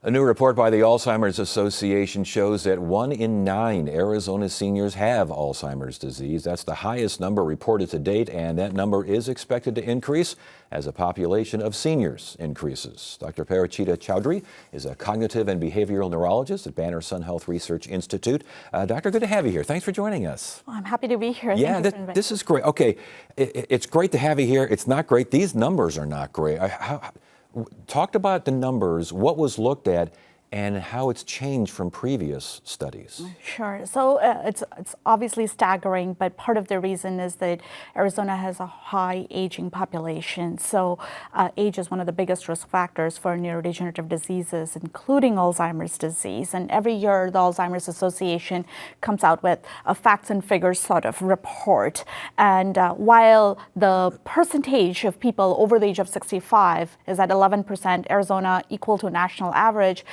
A new report by the Alzheimer's Association shows that 1 in 9 Arizona seniors have Alzheimer's disease. That's the highest number reported to date, and that number is expected to increase as the population of seniors increases. Dr. Parachita Chowdhury is a cognitive and behavioral neurologist at Banner Sun Health Research Institute. Doctor, good to have you here. Thanks for joining us. Well, I'm happy to be here. Yeah, this is great. Okay, it's great to have you here. It's not great. These numbers are not great. Talked about the numbers, what was looked at, and how it's changed from previous studies. Sure. So it's obviously staggering, but part of the reason is that Arizona has a high aging population. So age is one of the biggest risk factors for neurodegenerative diseases, including Alzheimer's disease. And every year, the Alzheimer's Association comes out with a facts and figures sort of report. And while the percentage of people over the age of 65 is at 11%, Arizona equal to national average,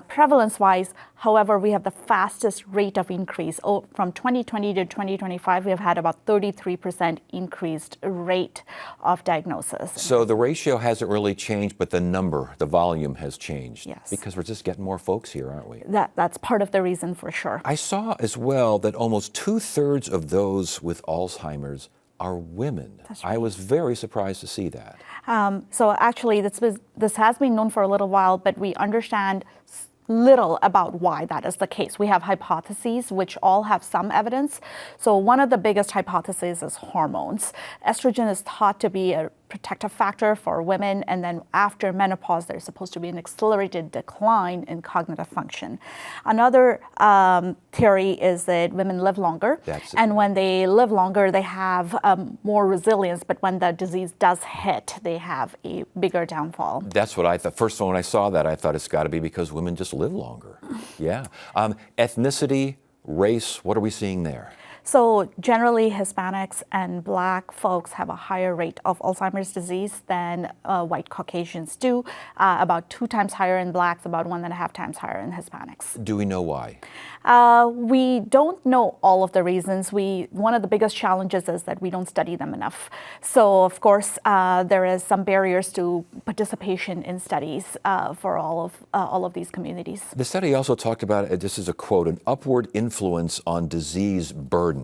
prevalence-wise, however, we have the fastest rate of increase. From 2020 to 2025, we have had about 33% increased rate of diagnosis. So the ratio hasn't really changed, but the number, the volume has changed. Yes. Because we're just getting more folks here, aren't we? That's part of the reason for sure. I saw as well that almost 2/3 of those with Alzheimer's are women. That's right. I was very surprised to see that. So actually, this has been known for a little while, but we understand little about why that is the case. We have hypotheses which all have some evidence. So one of the biggest hypotheses is hormones. Estrogen is thought to be a protective factor for women, and then after menopause there's supposed to be an accelerated decline in cognitive function. Another theory is that women live longer, and when they live longer they have more resilience, but when the disease does hit they have a bigger downfall. That's what I thought. First when I saw that, I thought it's got to be because women just live longer. Yeah. Ethnicity, race, what are we seeing there? So generally, Hispanics and Black folks have a higher rate of Alzheimer's disease than white Caucasians do, about 2 times higher in Blacks, about 1.5 times higher in Hispanics. Do we know why? We don't know all of the reasons. One of the biggest challenges is that we don't study them enough. So of course, there is some barriers to participation in studies for all of these communities. The study also talked about, this is a quote, an upward influence on disease burden.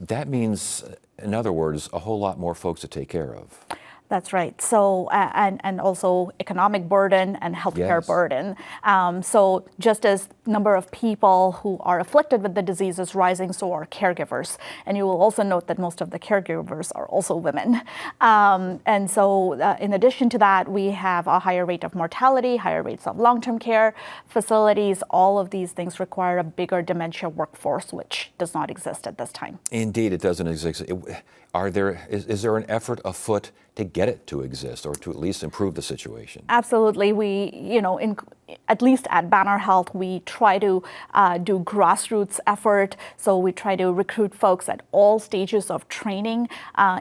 That means, in other words, a whole lot more folks to take care of. That's right. So, and also economic burden and healthcare burden. So just as number of people who are afflicted with the disease is rising, so are caregivers. And you will also note that most of the caregivers are also women. And so in addition to that, we have a higher rate of mortality, higher rates of long-term care facilities. All of these things require a bigger dementia workforce, which does not exist at this time. Indeed, it doesn't exist. Is there an effort afoot to get it to exist, or to at least improve the situation? Absolutely. We, at least at Banner Health, we try to do grassroots effort. So we try to recruit folks at all stages of training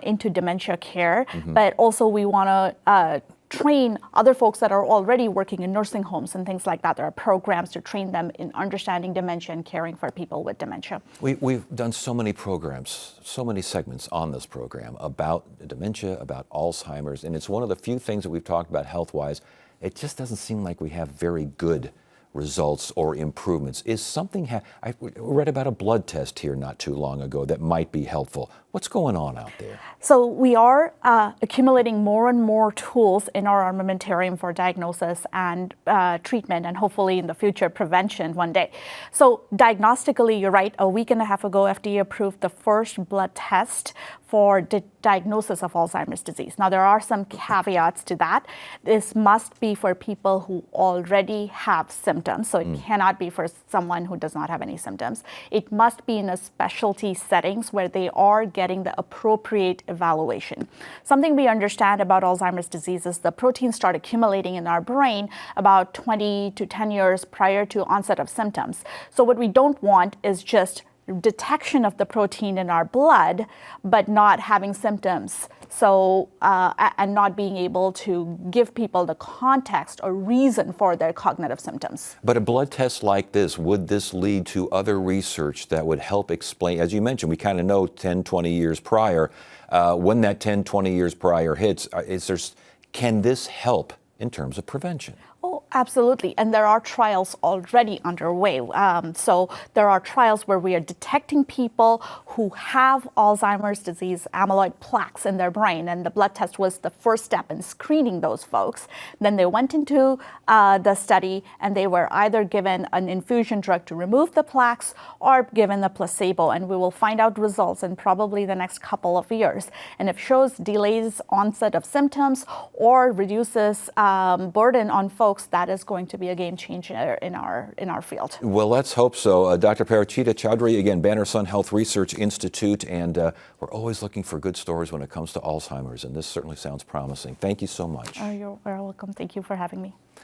into dementia care. Mm-hmm. But also we want to train other folks that are already working in nursing homes and things like that. There are programs to train them in understanding dementia and caring for people with dementia. We've done so many programs, so many segments on this program about dementia, about Alzheimer's, and it's one of the few things that we've talked about health-wise. It just doesn't seem like we have very good results or improvements. Is something, I read about a blood test here not too long ago that might be helpful. What's going on out there? So we are accumulating more and more tools in our armamentarium for diagnosis and treatment, and hopefully in the future prevention one day. So diagnostically, you're right, a week and a half ago, FDA approved the first blood test for diagnosis of Alzheimer's disease. Now, there are some caveats to that. This must be for people who already have symptoms, so it cannot be for someone who does not have any symptoms. It must be in a specialty settings where they are getting the appropriate evaluation. Something we understand about Alzheimer's disease is the proteins start accumulating in our brain about 20 to 10 years prior to onset of symptoms. So what we don't want is just detection of the protein in our blood, but not having symptoms. So, and not being able to give people the context or reason for their cognitive symptoms. But a blood test like this, would this lead to other research that would help explain, as you mentioned, we kind of know 10, 20 years prior, when that 10, 20 years prior hits, can this help in terms of prevention? Oh, Absolutely, and there are trials already underway. So there are trials where we are detecting people who have Alzheimer's disease amyloid plaques in their brain, and the blood test was the first step in screening those folks. Then they went into the study, and they were either given an infusion drug to remove the plaques or given a placebo, and we will find out results in probably the next couple of years. And if it shows delays onset of symptoms or reduces burden on folks, that is going to be a game changer in our field. Well, let's hope so. Dr. Parachita Chowdhury, again, Banner Sun Health Research Institute, and we're always looking for good stories when it comes to Alzheimer's, and this certainly sounds promising. Thank you so much. You're very welcome. Thank you for having me.